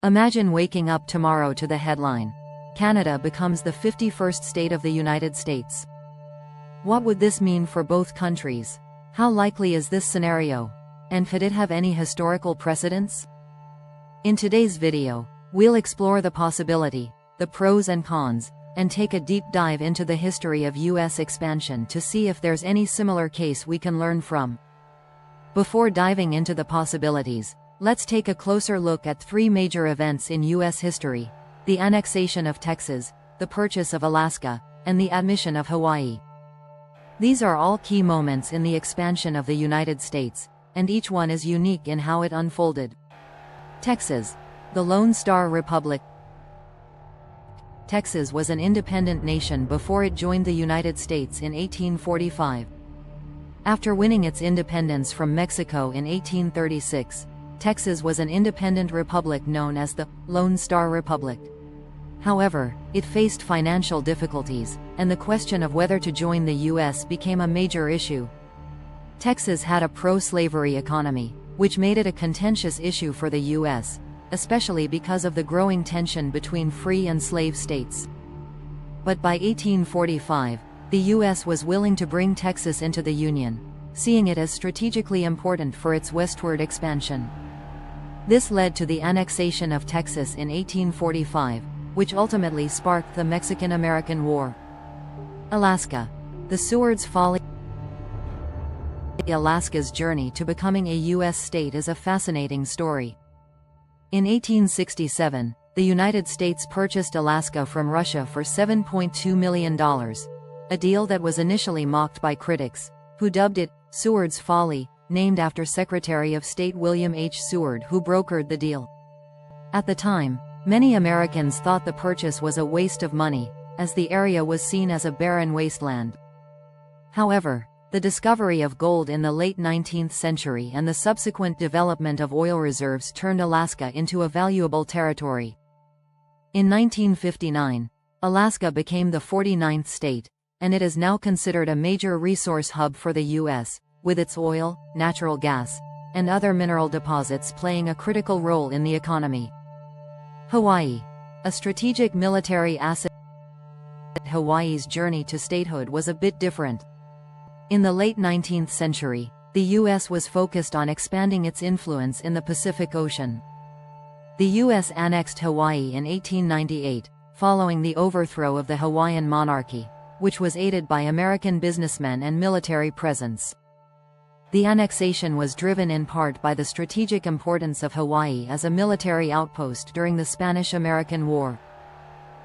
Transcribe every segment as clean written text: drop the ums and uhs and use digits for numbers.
Imagine waking up tomorrow to the headline, "Canada becomes the 51st state of the United States." What would this mean for both countries? How likely is this scenario? And could it have any historical precedents? In today's video, we'll explore the possibility, the pros and cons, and take a deep dive into the history of U.S. expansion to see if there's any similar case we can learn from. Before diving into the possibilities, let's take a closer look at three major events in U.S. history: the annexation of Texas, the purchase of Alaska, and the admission of Hawaii. These are all key moments in the expansion of the United States, and each one is unique in how it unfolded. Texas, the Lone Star Republic. Texas was an independent nation before it joined the United States in 1845. After winning its independence from Mexico in 1836, Texas was an independent republic known as the Lone Star Republic. However, it faced financial difficulties, and the question of whether to join the U.S. became a major issue. Texas had a pro-slavery economy, which made it a contentious issue for the U.S., especially because of the growing tension between free and slave states. But by 1845, the U.S. was willing to bring Texas into the Union, seeing it as strategically important for its westward expansion. This led to the annexation of Texas in 1845, which ultimately sparked the Mexican-American War. Alaska. The Seward's Folly. Alaska's journey to becoming a U.S. state is a fascinating story. In 1867, the United States purchased Alaska from Russia for $7.2 million, a deal that was initially mocked by critics, who dubbed it Seward's Folly, named after Secretary of State William H. Seward, who brokered the deal. At the time, many Americans thought the purchase was a waste of money, as the area was seen as a barren wasteland. However, the discovery of gold in the late 19th century and the subsequent development of oil reserves turned Alaska into a valuable territory. In 1959, Alaska became the 49th state, and it is now considered a major resource hub for the U.S., with its oil, natural gas, and other mineral deposits playing a critical role in the economy. Hawaii. A strategic military asset. Hawaii's journey to statehood was a bit different. In the late 19th century, the U.S. was focused on expanding its influence in the Pacific Ocean. The U.S. annexed Hawaii in 1898, following the overthrow of the Hawaiian monarchy, which was aided by American businessmen and military presence. The annexation was driven in part by the strategic importance of Hawaii as a military outpost during the Spanish-American War.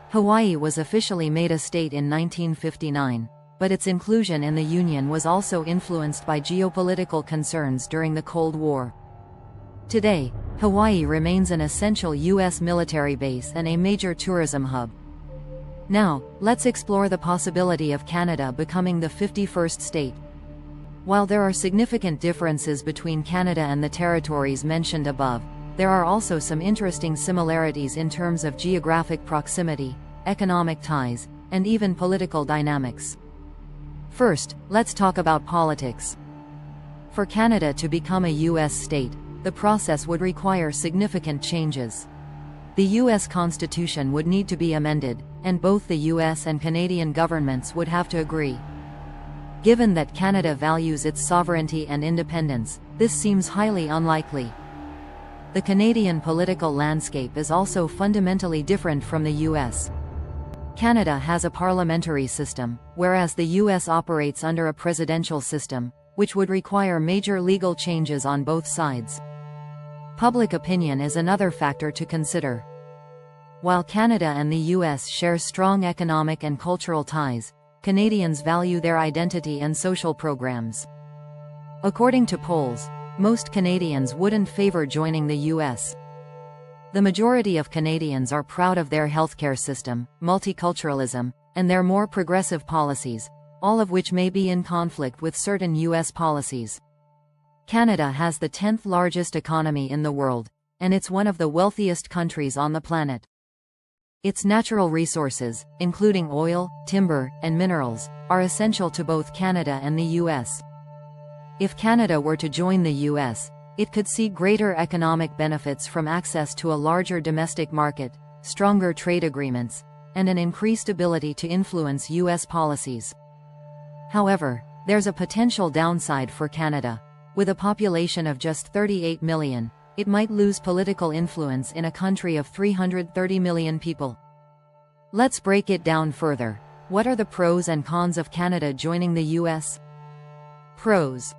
Hawaii was officially made a state in 1959, but its inclusion in the Union was also influenced by geopolitical concerns during the Cold War. Today, Hawaii remains an essential U.S. military base and a major tourism hub. Now, let's explore the possibility of Canada becoming the 51st state. While there are significant differences between Canada and the territories mentioned above, there are also some interesting similarities in terms of geographic proximity, economic ties, and even political dynamics. First, let's talk about politics. For Canada to become a U.S. state, the process would require significant changes. The U.S. Constitution would need to be amended, and both the U.S. and Canadian governments would have to agree. Given that Canada values its sovereignty and independence, this seems highly unlikely. The Canadian political landscape is also fundamentally different from the U.S. Canada has a parliamentary system, whereas the U.S. operates under a presidential system, which would require major legal changes on both sides. Public opinion is another factor to consider. While Canada and the U.S. share strong economic and cultural ties, Canadians value their identity and social programs. According to polls, most Canadians wouldn't favor joining the U.S. The majority of Canadians are proud of their healthcare system, multiculturalism, and their more progressive policies, all of which may be in conflict with certain U.S. policies. Canada has the 10th largest economy in the world, and it's one of the wealthiest countries on the planet. Its natural resources, including oil, timber, and minerals, are essential to both Canada and the U.S. If Canada were to join the U.S., It could see greater economic benefits from access to a larger domestic market, stronger trade agreements, and an increased ability to influence U.S. policies. However, there's a potential downside for Canada. With a population of just 38 million, it might lose political influence in a country of 330 million people. Let's break it down further. What are the pros and cons of Canada joining the U.S.? Pros.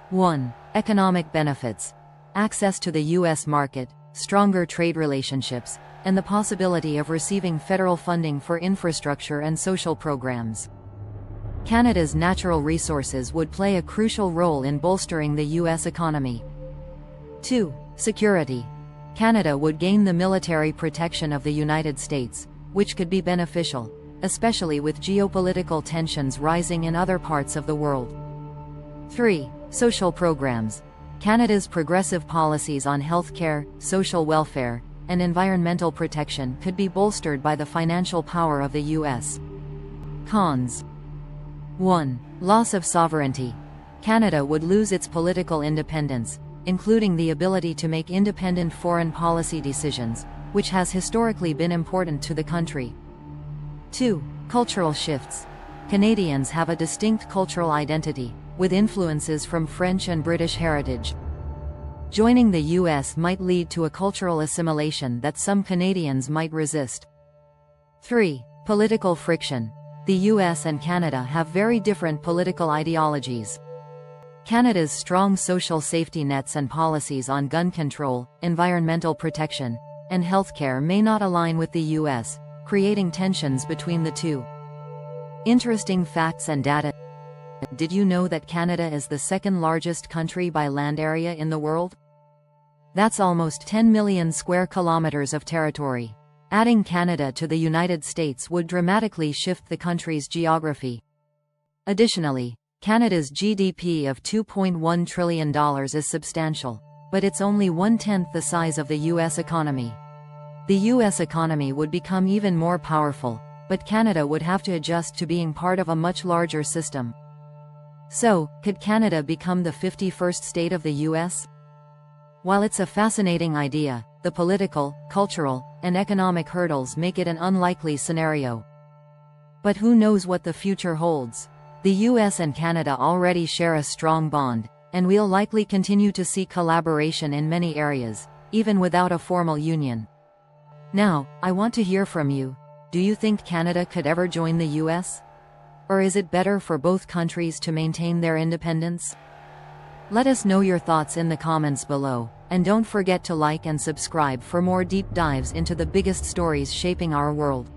1. Economic benefits. Access to the U.S. market, stronger trade relationships, and the possibility of receiving federal funding for infrastructure and social programs. Canada's natural resources would play a crucial role in bolstering the U.S. economy. 2. Security. Canada would gain the military protection of the United States, which could be beneficial, especially with geopolitical tensions rising in other parts of the world. 3. Social programs. Canada's progressive policies on healthcare, social welfare, and environmental protection could be bolstered by the financial power of the U.S. Cons. 1. Loss of sovereignty. Canada would lose its political independence, including the ability to make independent foreign policy decisions, which has historically been important to the country. 2. Cultural shifts. Canadians have a distinct cultural identity, with influences from French and British heritage. Joining the U.S. might lead to a cultural assimilation that some Canadians might resist. 3. Political friction. The U.S. and Canada have very different political ideologies. Canada's strong social safety nets and policies on gun control, environmental protection, and healthcare may not align with the U.S., creating tensions between the two. Interesting facts and data. Did you know that Canada is the second largest country by land area in the world? That's almost 10 million square kilometers of territory. Adding Canada to the United States would dramatically shift the country's geography. Additionally, Canada's GDP of $2.1 trillion is substantial, but it's only 1/10 the size of the U.S. economy. The U.S. economy would become even more powerful, but Canada would have to adjust to being part of a much larger system. So, could Canada become the 51st state of the U.S.? While it's a fascinating idea, the political, cultural, and economic hurdles make it an unlikely scenario. But who knows what the future holds? The US and Canada already share a strong bond, and we'll likely continue to see collaboration in many areas, even without a formal union. Now, I want to hear from you. Do you think Canada could ever join the US? Or is it better for both countries to maintain their independence? Let us know your thoughts in the comments below, and don't forget to like and subscribe for more deep dives into the biggest stories shaping our world.